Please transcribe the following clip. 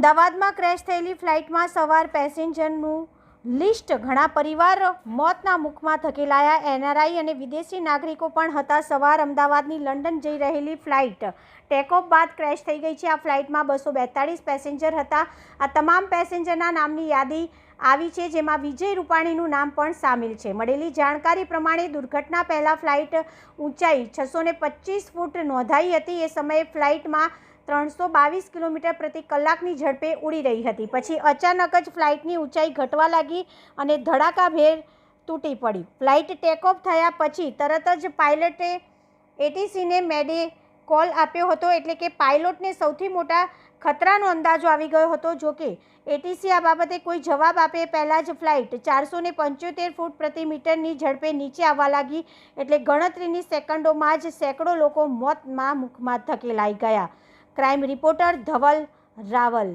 અમદાવાદમાં ક્રેશ થયેલી ફ્લાઇટમાં સવાર પેસેન્જરનું લિસ્ટ, ઘણા પરિવાર મોતના મુખમાં ધકેલાયા। એનઆરઆઈ અને વિદેશી નાગરિકો પણ હતા। સવાર અમદાવાદની લંડન જઈ રહેલી ફ્લાઇટ ટેકઓફ બાદ ક્રેશ થઈ ગઈ છે। આ ફ્લાઇટમાં 242 પેસેન્જર હતા। આ તમામ પેસેન્જરના નામની યાદી આવી છે, જેમાં વિજય રૂપાણીનું નામ પણ સામેલ છે। મળેલી જાણકારી પ્રમાણે દુર્ઘટના પહેલાં ફ્લાઇટ ઊંચાઈ 625 ફૂટ નોંધાઈ હતી। એ સમયે ફ્લાઇટમાં 322 કિલોમીટર પ્રતિ કલાકની ઝડપે ઉડી રહી હતી। પછી અચાનક જ ફ્લાઇટની ઊંચાઈ ઘટવા લાગી અને ધડાકાભેર તૂટી પડી। ફ્લાઇટ ટેકઓફ થયા પછી તરત જ પાયલટે એટીસીને મેડે કોલ આપ્યો હતો, એટલે કે પાયલોટને સૌથી મોટા ખતરાનો અંદાજો આવી ગયો હતો। જો કે એટીસી આ બાબતે કોઈ જવાબ આપે પહેલાં જ ફ્લાઇટ 475 ફૂટ પ્રતિ મીટરની ઝડપે નીચે આવવા લાગી, એટલે ગણતરીની સેકન્ડોમાં જ સેંકડો લોકો મોતના મુખમાં ધકેલાઈ ગયા। Crime reporter Dhaval Raval.